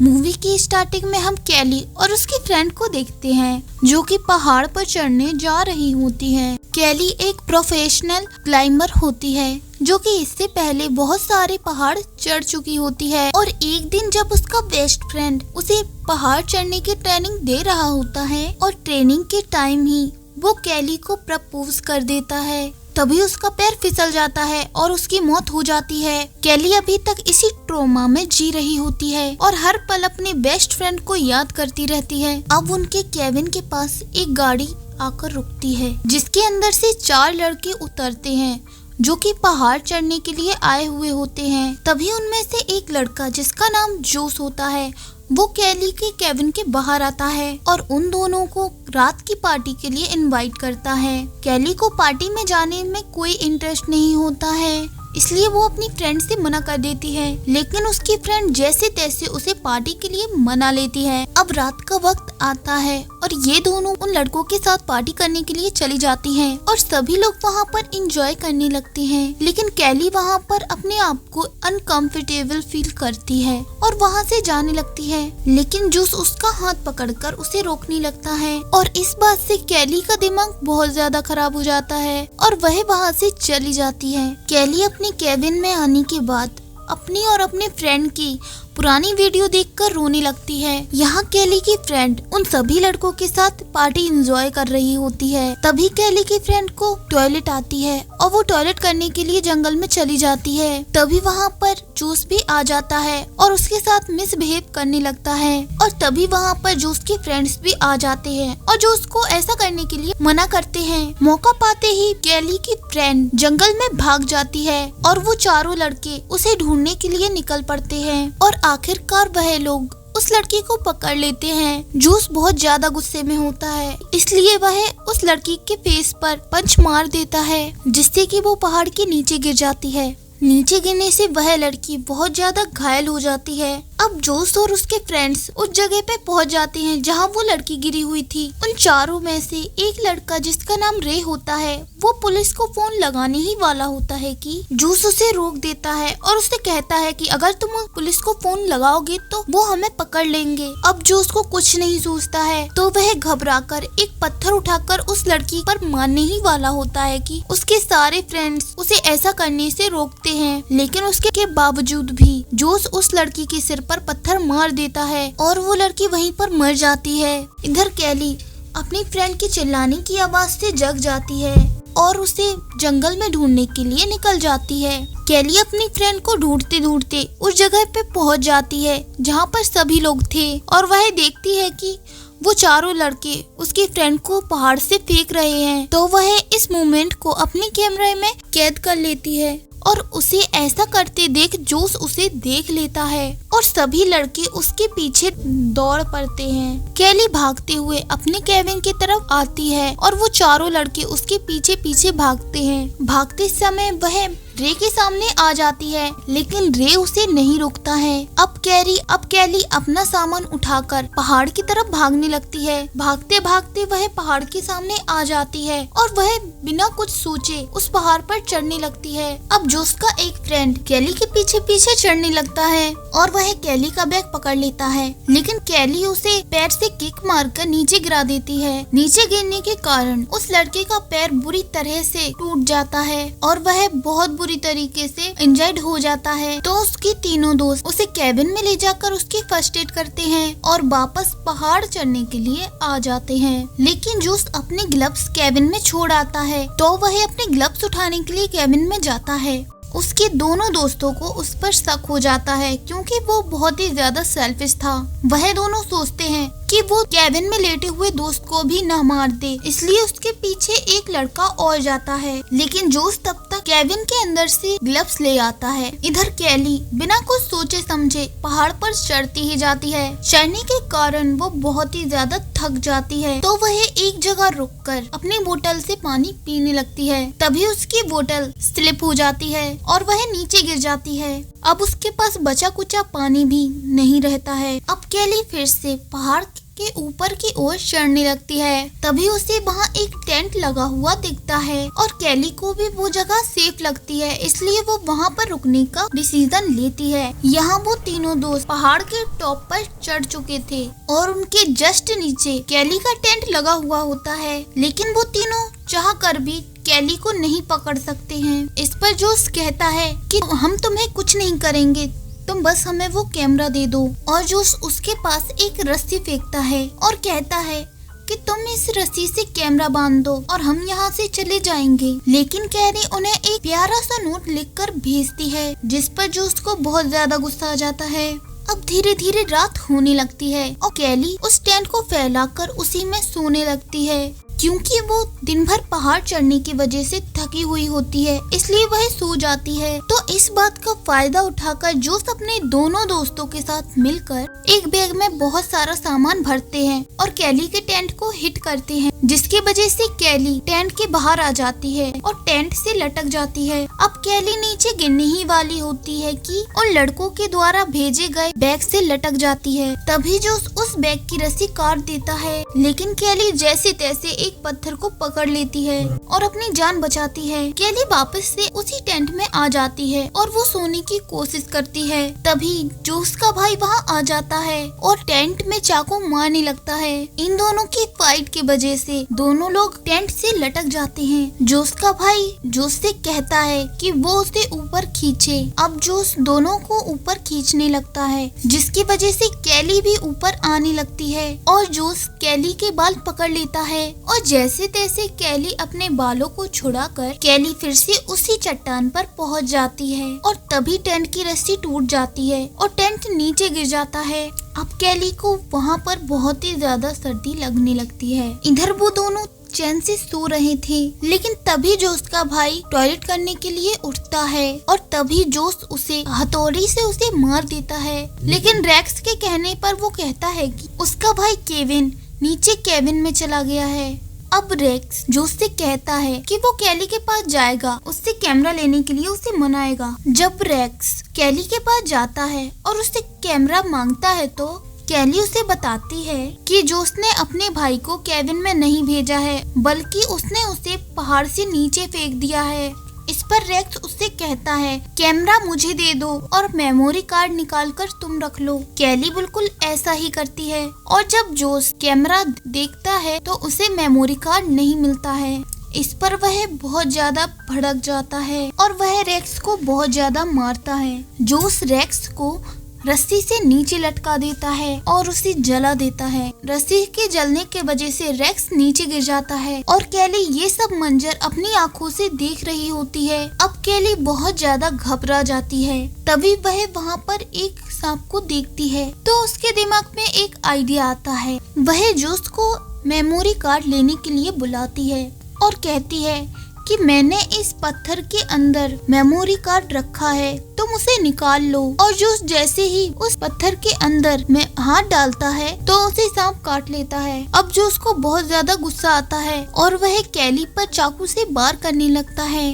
Movie की starting में हम कैली और उसकी फ्रेंड को देखते हैं जो कि पहाड़ पर चढ़ने जा रही होती है। कैली एक प्रोफेशनल क्लाइंबर होती है जो कि इससे पहले बहुत सारे पहाड़ चढ़ चुकी होती है और एक दिन जब उसका बेस्ट फ्रेंड उसे पहाड़ चढ़ने की ट्रेनिंग दे रहा होता है और ट्रेनिंग के टाइम ही वो कैली को प्रपोज कर देता है, तभी उसका पैर फिसल जाता है और उसकी मौत हो जाती है। कैली अभी तक इसी ट्रॉमा में जी रही होती है और हर पल अपने बेस्ट फ्रेंड को याद करती रहती है। अब उनके केविन के पास एक गाड़ी आकर रुकती है जिसके अंदर से 4 लड़के उतरते हैं जो कि पहाड़ चढ़ने के लिए आए हुए होते हैं। तभी उनमें से एक लड़का जिसका नाम जोस होता है वो कैली के केविन के बाहर आता है और उन दोनों को रात की पार्टी के लिए इनवाइट करता है। कैली को पार्टी में जाने में कोई इंटरेस्ट नहीं होता है, इसलिए वो अपनी फ्रेंड से मना कर देती है, लेकिन उसकी फ्रेंड जैसे तैसे उसे पार्टी के लिए मना लेती है। अब रात का वक्त आता है और ये दोनों उन लड़कों के साथ पार्टी करने के लिए चली जाती हैं और सभी लोग वहाँ पर एंजॉय करने लगते हैं, लेकिन कैली वहाँ पर अपने आप को अनकंफर्टेबल फील करती है और वहाँ से जाने लगती है, लेकिन जूस उसका हाथ पकड़कर उसे रोकने लगता है और इस बात से कैली का दिमाग बहुत ज्यादा खराब हो जाता है और वह वहाँ से चली जाती है। कैली अपने केबिन में आने के बाद अपनी और अपने फ्रेंड की पुरानी वीडियो देखकर रोने लगती है। यहाँ कैली की फ्रेंड उन सभी लड़कों के साथ पार्टी एंजॉय कर रही होती है। तभी कैली की फ्रेंड को टॉयलेट आती है और वो टॉयलेट करने के लिए जंगल में चली जाती है। तभी वहाँ पर जूस भी आ जाता है और उसके साथ मिसबिहेव करने लगता है और तभी वहाँ पर जूस के फ्रेंड्स भी आ जाते हैं और जूस को ऐसा करने के लिए मना करते हैं। मौका पाते ही कैली की फ्रेंड जंगल में भाग जाती है और वो चारों लड़के उसे ढूंढने के लिए निकल पड़ते हैं और आखिरकार वह लोग उस लड़की को पकड़ लेते हैं। जूस बहुत ज्यादा गुस्से में होता है, इसलिए वह उस लड़की के फेस पर पंच मार देता है जिससे कि वो पहाड़ के नीचे गिर जाती है। नीचे गिरने से वह लड़की बहुत ज्यादा घायल हो जाती है। अब जोस और उसके फ्रेंड्स उस जगह पे पहुंच जाते हैं जहां वो लड़की गिरी हुई थी। उन चारों में से एक लड़का जिसका नाम रे होता है वो पुलिस को फोन लगाने ही वाला होता है कि जूस उसे रोक देता है और उससे कहता है कि अगर तुम पुलिस को फोन लगाओगे तो वो हमें पकड़ लेंगे। अब जूस को कुछ नहीं सोचता है तो वह घबराकर एक पत्थर उठाकर उस लड़की पर मारने ही वाला होता है कि उसके सारे फ्रेंड्स उसे ऐसा करने से रोकते हैं, लेकिन उसके बावजूद भी जोस उस लड़की के सिर पर पत्थर मार देता है और वो लड़की वहीं पर मर जाती है। इधर कैली अपनी फ्रेंड की चिल्लाने की आवाज से जग जाती है और उसे जंगल में ढूंढने के लिए निकल जाती है। कैली अपनी फ्रेंड को ढूंढते ढूंढते उस जगह पे पहुंच जाती है जहां पर सभी लोग थे और वह देखती है कि वो चारों लड़के उसकी फ्रेंड को पहाड़ से फेंक रहे हैं, तो वह इस मोमेंट को अपने कैमरे में कैद कर लेती है और उसे ऐसा करते देख जोस उसे देख लेता है और सभी लड़के उसके पीछे दौड़ पड़ते हैं। कैली भागते हुए अपने केबिन की तरफ आती है और वो चारों लड़के उसके पीछे पीछे भागते हैं। भागते समय वह रे के सामने आ जाती है, लेकिन रे उसे नहीं रोकता है। अब कैली अपना सामान उठाकर पहाड़ की तरफ भागने लगती है। भागते भागते वह पहाड़ के सामने आ जाती है और वह बिना कुछ सोचे उस पहाड़ पर चढ़ने लगती है। अब जोस का एक फ्रेंड कैली के पीछे पीछे चढ़ने लगता है और वह कैली का बैग पकड़ लेता है, लेकिन कैली उसे पैर से किक मारकर नीचे गिरा देती है। नीचे गिरने के कारण उस लड़के का पैर बुरी तरह से टूट जाता है और वह बहुत बुरी तरीके से इंजर्ड हो जाता है। तो उसके तीनों दोस्त उसे केबिन में ले जाकर उसकी फर्स्ट एड करते हैं और वापस पहाड़ चढ़ने के लिए आ जाते हैं, लेकिन जोस अपने ग्लव्स केबिन में छोड़ आता है तो वह अपने ग्लव्स उठाने के लिए केबिन में जाता है। उसके दोनों दोस्तों को उस पर शक हो जाता है क्योंकि वो बहुत ही ज्यादा सेल्फिश था। वह दोनों सोचते हैं कि वो केबिन में लेटे हुए दोस्त को भी न मार दे, इसलिए उसके पीछे एक लड़का और जाता है, लेकिन जोस तब तक केबिन के अंदर से ग्लव्स ले आता है। इधर कैली बिना कुछ सोचे समझे पहाड़ पर चढ़ती ही जाती है। चढ़ने के कारण वो बहुत ही ज्यादा थक जाती है तो वह एक जगह रुककर अपनी बोतल से पानी पीने लगती है। तभी उसकी बोतल स्लिप हो जाती है और वह नीचे गिर जाती है। अब उसके पास बचा कुचा पानी भी नहीं रहता है। अब कैली फिर से पहाड़ के ऊपर की ओर चढ़ने लगती है। तभी उसे वहाँ एक टेंट लगा हुआ दिखता है और कैली को भी वो जगह सेफ लगती है, इसलिए वो वहाँ पर रुकने का डिसीजन लेती है। यहाँ वो तीनों दोस्त पहाड़ के टॉप पर चढ़ चुके थे और उनके जस्ट नीचे कैली का टेंट लगा हुआ होता है, लेकिन वो तीनों चाह कर भी कैली को नहीं पकड़ सकते हैं। इस पर जोश कहता है कि हम तुम्हें कुछ नहीं करेंगे, तुम बस हमें वो कैमरा दे दो। और जोश उसके पास एक रस्सी फेंकता है और कहता है कि तुम इस रस्सी से कैमरा बांध दो और हम यहाँ से चले जाएंगे। लेकिन कैली उन्हें एक प्यारा सा नोट लिखकर भेजती है, जिस पर जोश को बहुत ज्यादा गुस्सा आ जाता है। अब धीरे धीरे रात होने लगती है और कैली उस टेंट को फैलाकर उसी में सोने लगती है। क्योंकि वो दिन भर पहाड़ चढ़ने की वजह से थकी हुई होती है, इसलिए वह सो जाती है। तो इस बात का फायदा उठाकर जोश अपने दोनों दोस्तों के साथ मिलकर एक बैग में बहुत सारा सामान भरते हैं और कैली के टेंट को हिट करते हैं, जिसकी वजह से कैली टेंट के बाहर आ जाती है और टेंट से लटक जाती है। अब कैली नीचे गिरने ही वाली होती है कि उन लड़कों के द्वारा भेजे गए बैग से लटक जाती है। तभी जोश उस बैग की रस्सी काट देता है, लेकिन कैली जैसे तैसे एक पत्थर को पकड़ लेती है और अपनी जान बचाती है। कैली वापस से उसी टेंट में आ जाती है और वो सोने की कोशिश करती है। तभी जोश का भाई वहाँ आ जाता है और टेंट में चाकू मारने लगता है। इन दोनों की फाइट की वजह से दोनों लोग टेंट से लटक जाते हैं। जोश का भाई जोश से कहता है कि वो उसे ऊपर खींचे। अब जोश दोनों को ऊपर खींचने लगता है, जिसकी वजह से कैली भी ऊपर आने लगती है और जोश कैली के बाल पकड़ लेता है और जैसे तैसे कैली अपने बालों को छुड़ाकर कैली फिर से उसी चट्टान पर पहुंच जाती है और तभी टेंट की रस्सी टूट जाती है और टेंट नीचे गिर जाता है। अब कैली को वहाँ पर बहुत ही ज्यादा सर्दी लगने लगती है। इधर वो दोनों चैन से सो रहे थे, लेकिन तभी जोश का भाई टॉयलेट करने के लिए उठता है और तभी जोश उसे हथौड़ी से उसे मार देता है। लेकिन रेक्स के कहने पर वो कहता है कि उसका भाई केविन नीचे केबिन में चला गया है। अब रेक्स जोश से कहता है कि वो कैली के पास जाएगा, उससे कैमरा लेने के लिए उसे मनाएगा। जब रेक्स कैली के पास जाता है और उससे कैमरा मांगता है तो कैली उसे बताती है कि जोश ने अपने भाई को केबिन में नहीं भेजा है, बल्कि उसने उसे पहाड़ से नीचे फेंक दिया है। इस पर रेक्स उससे कहता है कैमरा मुझे दे दो और मेमोरी कार्ड निकाल कर तुम रख लो। कैली बिल्कुल ऐसा ही करती है और जब जोश कैमरा देखता है तो उसे मेमोरी कार्ड नहीं मिलता है। इस पर वह बहुत ज्यादा भड़क जाता है और वह रेक्स को बहुत ज्यादा मारता है। जोश रेक्स को रस्सी से नीचे लटका देता है और उसे जला देता है। रस्सी के जलने के वजह से रेक्स नीचे गिर जाता है और कैली ये सब मंजर अपनी आंखों से देख रही होती है। अब कैली बहुत ज्यादा घबरा जाती है। तभी वह वहाँ पर एक सांप को देखती है तो उसके दिमाग में एक आइडिया आता है। वह जोश को मेमोरी कार्ड लेने के लिए बुलाती है और कहती है कि मैंने इस पत्थर के अंदर मेमोरी कार्ड रखा है, तुम उसे निकाल लो। और जोश जैसे ही उस पत्थर के अंदर में हाथ डालता है तो उसे सांप काट लेता है। अब जोश को बहुत ज्यादा गुस्सा आता है और वह कैली पर चाकू से वार करने लगता है,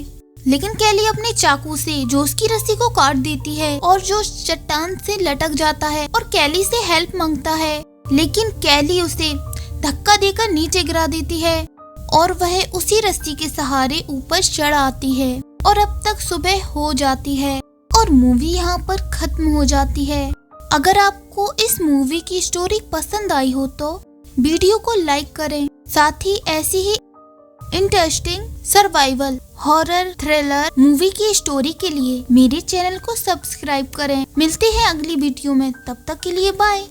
लेकिन कैली अपने चाकू से जोश की रस्सी को काट देती है और जोश चट्टान से लटक जाता है और कैली से हेल्प मांगता है, लेकिन कैली उसे धक्का देकर नीचे गिरा देती है और वह उसी रस्सी के सहारे ऊपर चढ़ आती है। और अब तक सुबह हो जाती है और मूवी यहाँ पर खत्म हो जाती है। अगर आपको इस मूवी की स्टोरी पसंद आई हो तो वीडियो को लाइक करें, साथ ही ऐसी ही interesting survival horror thriller movie की स्टोरी के लिए मेरे चैनल को सब्सक्राइब करें। मिलते हैं अगली वीडियो में, तब तक के लिए बाय।